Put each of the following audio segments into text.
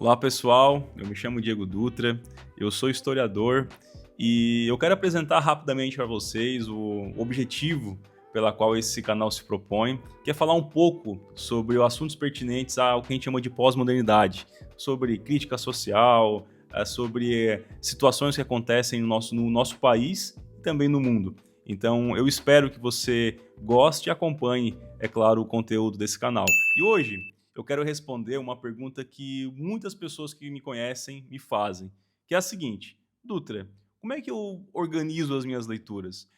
Olá pessoal, eu me chamo Diego Dutra, eu sou historiador e eu quero apresentar rapidamente para vocês o objetivo pela qual esse canal se propõe, que é falar um pouco sobre assuntos pertinentes ao que a gente chama de pós-modernidade, sobre crítica social, sobre situações que acontecem no nosso país e também no mundo. Então eu espero que você goste e acompanhe, é claro, o conteúdo desse canal. E hoje eu quero responder uma pergunta que muitas pessoas que me conhecem me fazem, que é a seguinte: Dutra, como é que eu organizo as minhas leituras?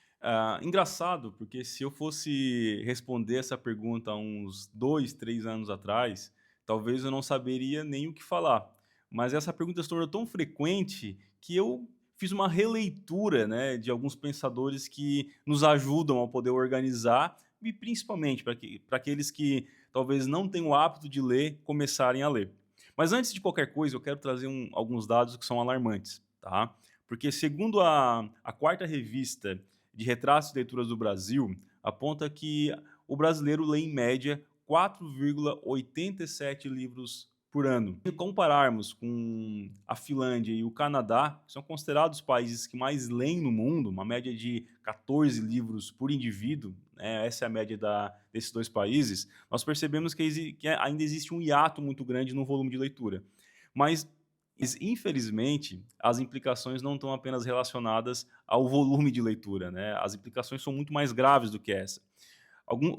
Engraçado, porque se eu fosse responder essa pergunta há uns 2, 3 anos atrás, talvez eu não saberia nem o que falar. Mas essa pergunta se tornou tão frequente que eu fiz uma releitura, né, de alguns pensadores que nos ajudam a poder organizar e principalmente para aqueles que talvez não tenham o hábito de ler, começarem a ler. Mas antes de qualquer coisa, eu quero trazer alguns dados que são alarmantes, tá? Porque segundo a quarta revista de retratos e leituras do Brasil, aponta que o brasileiro lê em média 4,87 livros por ano. Se compararmos com a Finlândia e o Canadá, que são considerados os países que mais leem no mundo, uma média de 14 livros por indivíduo, né, essa é a média desses dois países, nós percebemos que ainda existe um hiato muito grande no volume de leitura. Mas, infelizmente, as implicações não estão apenas relacionadas ao volume de leitura, né? As implicações são muito mais graves do que essa.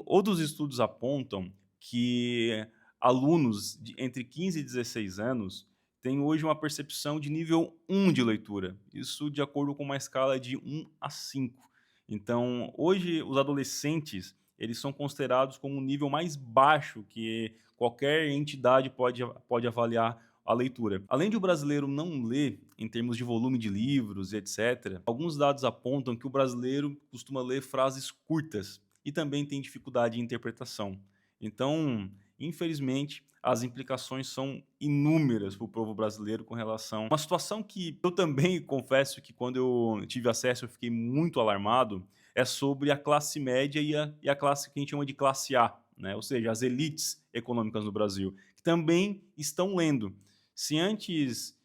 Outros estudos apontam que alunos entre 15 e 16 anos têm hoje uma percepção de nível 1 de leitura, isso de acordo com uma escala de 1 a 5. Então, hoje, os adolescentes eles são considerados como um nível mais baixo que qualquer entidade pode avaliar a leitura. Além de o brasileiro não ler em termos de volume de livros, etc., alguns dados apontam que o brasileiro costuma ler frases curtas e também tem dificuldade de interpretação. Então, infelizmente, as implicações são inúmeras para o povo brasileiro com relação uma situação que eu também confesso que quando eu tive acesso eu fiquei muito alarmado, é sobre a classe média e a classe que a gente chama de classe A, né? Ou seja, as elites econômicas no Brasil, que também estão lendo. Se antes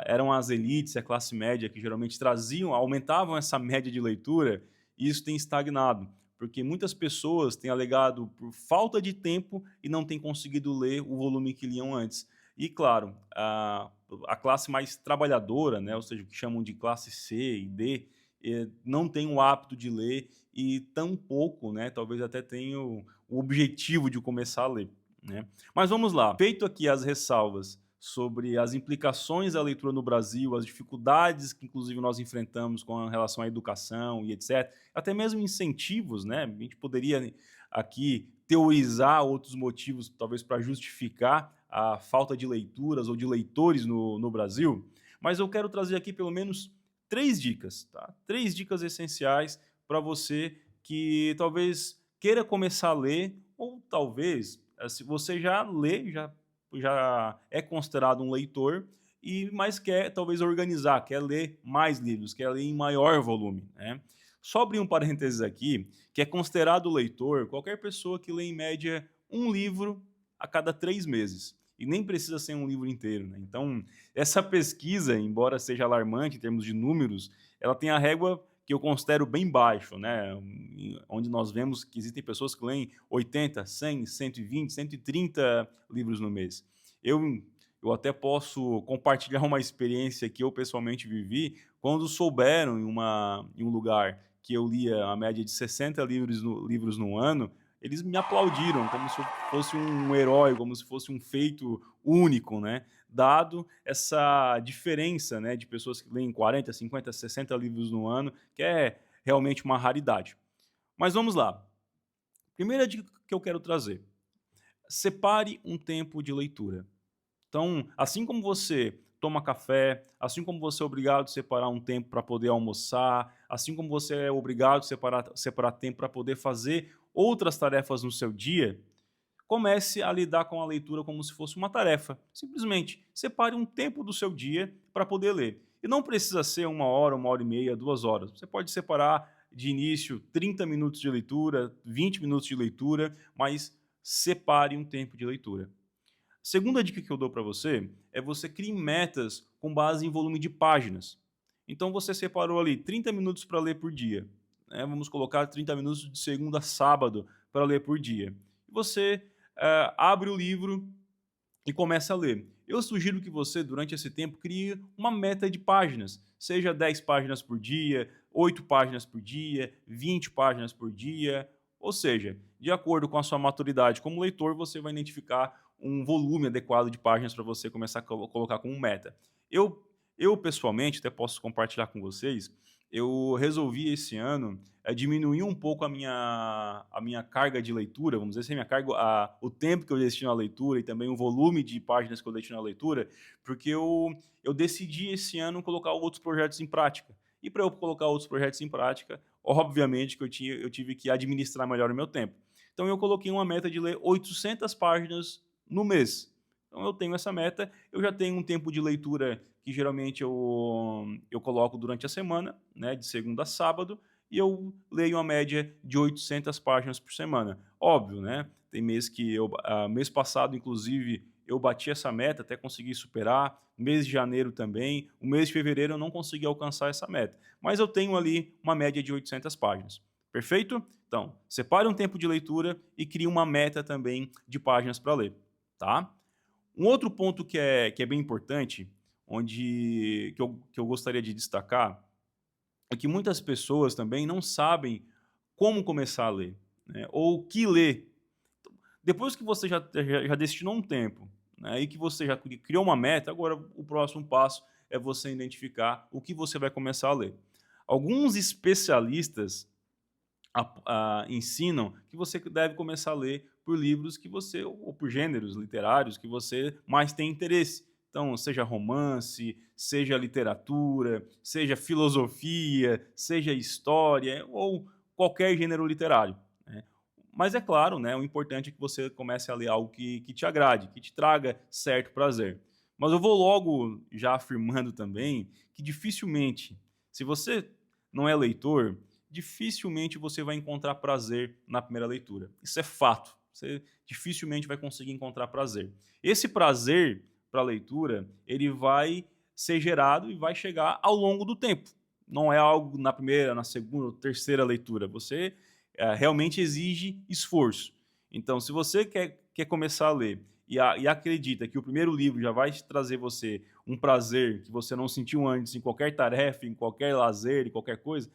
eram as elites e a classe média que geralmente aumentavam essa média de leitura, isso tem estagnado porque muitas pessoas têm alegado por falta de tempo e não têm conseguido ler o volume que liam antes. E, claro, a classe mais trabalhadora, né, ou seja, o que chamam de classe C e D, não tem o hábito de ler e tampouco, né, talvez até tenha o objetivo de começar a ler. Né? Mas vamos lá, feito aqui as ressalvas sobre as implicações da leitura no Brasil, as dificuldades que inclusive nós enfrentamos com relação à educação e etc, até mesmo incentivos, né? A gente poderia aqui teorizar outros motivos, talvez para justificar a falta de leituras ou de leitores no Brasil, mas eu quero trazer aqui pelo menos 3 dicas, tá? 3 dicas essenciais para você que talvez queira começar a ler ou talvez, se você já lê, já é considerado um leitor mas quer talvez organizar, quer ler mais livros, quer ler em maior volume, né? Só abrir um parênteses aqui, que é considerado leitor qualquer pessoa que lê em média um livro a cada 3 meses. E nem precisa ser um livro inteiro, né? Então, essa pesquisa, embora seja alarmante em termos de números, ela tem a régua que eu considero bem baixo, né? Onde nós vemos que existem pessoas que leem 80, 100, 120, 130 livros no mês. Eu eu até posso compartilhar uma experiência que eu pessoalmente vivi, quando souberam em um lugar que eu lia a média de 60 livros no ano, eles me aplaudiram como se eu fosse um herói, como se fosse um feito único, né? Dado essa diferença, né, de pessoas que leem 40, 50, 60 livros no ano, que é realmente uma raridade. Mas vamos lá. Primeira dica que eu quero trazer: separe um tempo de leitura. Então, assim como você toma café, assim como você é obrigado a separar um tempo para poder almoçar, assim como você é obrigado a separar tempo para poder fazer outras tarefas no seu dia, comece a lidar com a leitura como se fosse uma tarefa. Simplesmente separe um tempo do seu dia para poder ler. E não precisa ser 1 hora e meia, 2 horas. Você pode separar de início 30 minutos de leitura, 20 minutos de leitura, mas separe um tempo de leitura. Segunda dica que eu dou para você é você criar metas com base em volume de páginas. Então você separou ali 30 minutos para ler por dia, né? Vamos colocar 30 minutos de segunda a sábado para ler por dia. E você abre o livro e comece a ler. Eu sugiro que você, durante esse tempo, crie uma meta de páginas, seja 10 páginas por dia, 8 páginas por dia, 20 páginas por dia, ou seja, de acordo com a sua maturidade como leitor, você vai identificar um volume adequado de páginas para você começar a colocar como meta. Eu, eu pessoalmente, até posso compartilhar com vocês, eu resolvi esse ano diminuir um pouco a minha carga de leitura, vamos dizer assim, o tempo que eu destino à leitura e também o volume de páginas que eu destino à leitura, porque eu decidi esse ano colocar outros projetos em prática. E para eu colocar outros projetos em prática, obviamente que eu tive que administrar melhor o meu tempo. Então eu coloquei uma meta de ler 800 páginas no mês. Então eu tenho essa meta, eu já tenho um tempo de leitura que geralmente eu coloco durante a semana, né, de segunda a sábado, e eu leio uma média de 800 páginas por semana. Óbvio, né? Tem mês que mês passado, inclusive, eu bati essa meta, até consegui superar. Mês de janeiro também. O mês de fevereiro eu não consegui alcançar essa meta. Mas eu tenho ali uma média de 800 páginas. Perfeito? Então, separe um tempo de leitura e crie uma meta também de páginas para ler. Tá? Um outro ponto que é bem importante, que eu gostaria de destacar, é que muitas pessoas também não sabem como começar a ler, né, ou o que ler. Depois que você já destinou um tempo, né, e que você já criou uma meta, agora o próximo passo é você identificar o que você vai começar a ler. Alguns especialistas ensinam que você deve começar a ler por livros que você, ou por gêneros literários que você mais tem interesse. Então, seja romance, seja literatura, seja filosofia, seja história, ou qualquer gênero literário, né. Mas é claro, né, o importante é que você comece a ler algo que te agrade, que te traga certo prazer. Mas eu vou logo já afirmando também que dificilmente, se você não é leitor, dificilmente você vai encontrar prazer na primeira leitura. Isso é fato. Você dificilmente vai conseguir encontrar prazer. Esse prazer para a leitura, ele vai ser gerado e vai chegar ao longo do tempo. Não é algo na primeira, na segunda, terceira leitura. Você realmente exige esforço. Então, se você quer começar a ler e acredita que o primeiro livro já vai trazer você um prazer que você não sentiu antes em qualquer tarefa, em qualquer lazer, em qualquer coisa,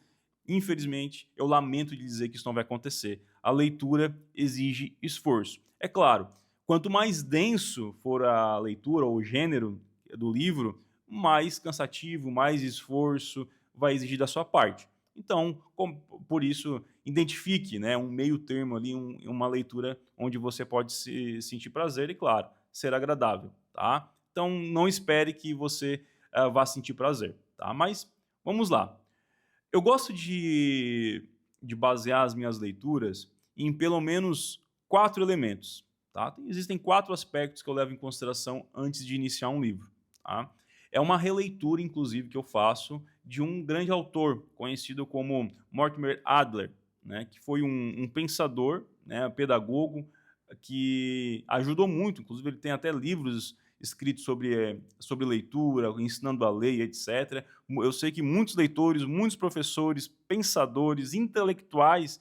infelizmente, eu lamento de dizer que isso não vai acontecer. A leitura exige esforço. É claro, quanto mais denso for a leitura ou o gênero do livro, mais cansativo, mais esforço vai exigir da sua parte. Então, por isso, identifique, né, um meio termo ali, uma leitura onde você pode se sentir prazer e, claro, ser agradável, tá? Então, não espere que você vá sentir prazer, tá? Mas vamos lá. Eu gosto de basear as minhas leituras em pelo menos 4 elementos, tá. Existem 4 aspectos que eu levo em consideração antes de iniciar um livro, tá. É uma releitura, inclusive, que eu faço de um grande autor conhecido como Mortimer Adler, né, que foi um pensador, né, pedagogo, que ajudou muito, inclusive ele tem até livros escritos sobre leitura, ensinando a ler, etc. Eu sei que muitos leitores, muitos professores, pensadores, intelectuais,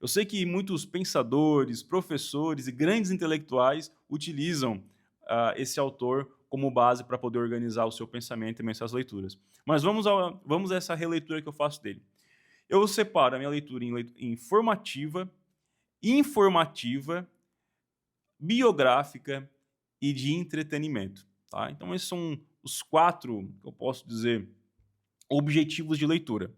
eu sei que muitos pensadores, professores e grandes intelectuais utilizam esse autor como base para poder organizar o seu pensamento e também suas leituras. Mas vamos a essa releitura que eu faço dele. Eu separo a minha leitura em formativa, informativa, biográfica e de entretenimento, tá. Então esses são os 4, que eu posso dizer, objetivos de leitura.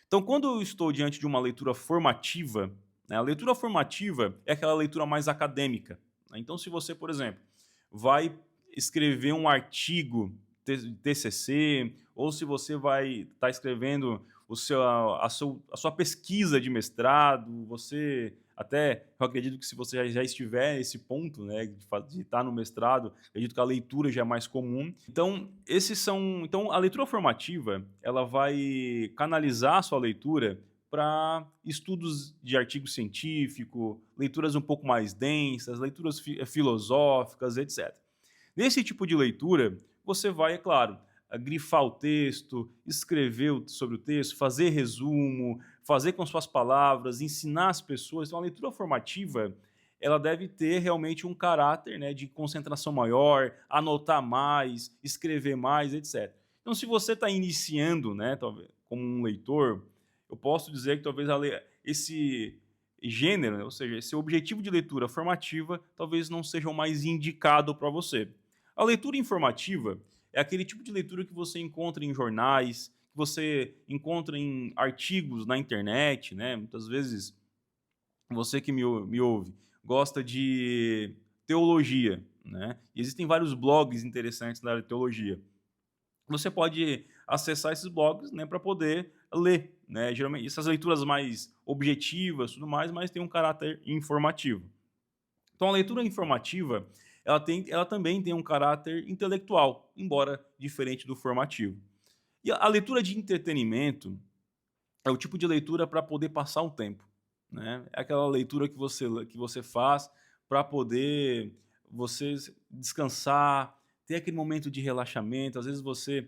Então quando eu estou diante de uma leitura formativa, né, a leitura formativa é aquela leitura mais acadêmica, né. Então se você, por exemplo, vai escrever um artigo TCC, ou se você vai estar escrevendo a sua pesquisa de mestrado, você até, eu acredito que se você já estiver nesse ponto, né, de estar no mestrado, acredito que a leitura já é mais comum. Então a leitura formativa, ela vai canalizar a sua leitura para estudos de artigo científico, leituras um pouco mais densas, leituras filosóficas, etc. Nesse tipo de leitura, você vai, é claro, grifar o texto, escrever sobre o texto, fazer resumo, fazer com suas palavras, ensinar as pessoas. Então, a leitura formativa, ela deve ter realmente um caráter, né, de concentração maior, anotar mais, escrever mais, etc. Então, se você está iniciando, né, talvez, como um leitor, eu posso dizer que talvez esse gênero, né, ou seja, esse objetivo de leitura formativa, talvez não seja o mais indicado para você. A leitura informativa é aquele tipo de leitura que você encontra em jornais, que você encontra em artigos na internet, né? Muitas vezes você que me ouve gosta de teologia, né? E existem vários blogs interessantes na área de teologia. Você pode acessar esses blogs, né, para poder ler, né? Geralmente essas leituras mais objetivas, tudo mais, mas tem um caráter informativo. Então a leitura informativa, ela também tem um caráter intelectual, embora diferente do formativo. E a leitura de entretenimento é o tipo de leitura para poder passar um tempo, né? É aquela leitura que você faz para poder você descansar, ter aquele momento de relaxamento. Às vezes você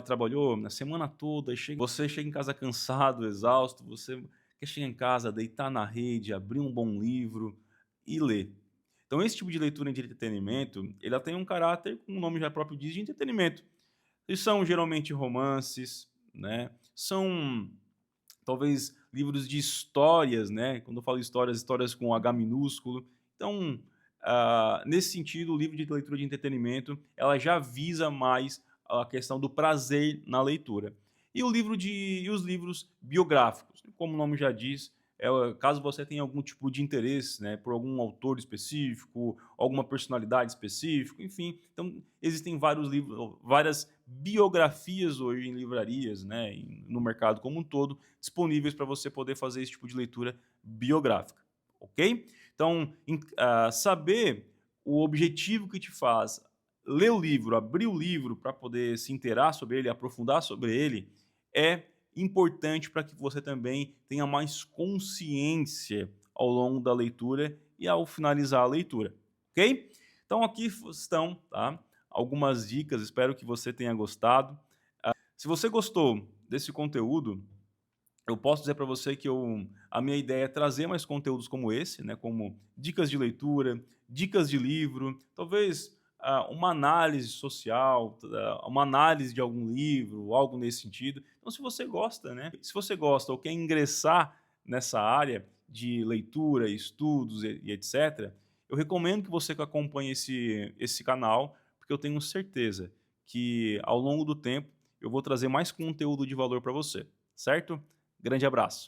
trabalhou na semana toda e você chega em casa cansado, exausto, você quer chegar em casa, deitar na rede, abrir um bom livro e ler. Então esse tipo de leitura de entretenimento, ela tem um caráter, como o nome já próprio diz, de entretenimento. E são geralmente romances, né? São talvez livros de histórias, né? Quando eu falo histórias, histórias com H minúsculo. Então, nesse sentido, o livro de leitura de entretenimento, ela já visa mais a questão do prazer na leitura. E os livros biográficos, como o nome já diz, caso você tenha algum tipo de interesse, né, por algum autor específico, alguma personalidade específica, enfim. Então, existem vários livros, várias biografias hoje em livrarias, né, no mercado como um todo, disponíveis para você poder fazer esse tipo de leitura biográfica, ok? Então, saber o objetivo que te faz ler o livro, abrir o livro para poder se inteirar sobre ele, aprofundar sobre ele, é importante para que você também tenha mais consciência ao longo da leitura e ao finalizar a leitura, ok? Então aqui estão, tá, algumas dicas, espero que você tenha gostado. Se você gostou desse conteúdo, eu posso dizer para você que a minha ideia é trazer mais conteúdos como esse, né, como dicas de leitura, dicas de livro, talvez uma análise social, uma análise de algum livro, algo nesse sentido. Então, se você gosta, né, se você gosta ou quer ingressar nessa área de leitura, estudos e etc., eu recomendo que você acompanhe esse canal, porque eu tenho certeza que ao longo do tempo eu vou trazer mais conteúdo de valor para você, certo? Grande abraço.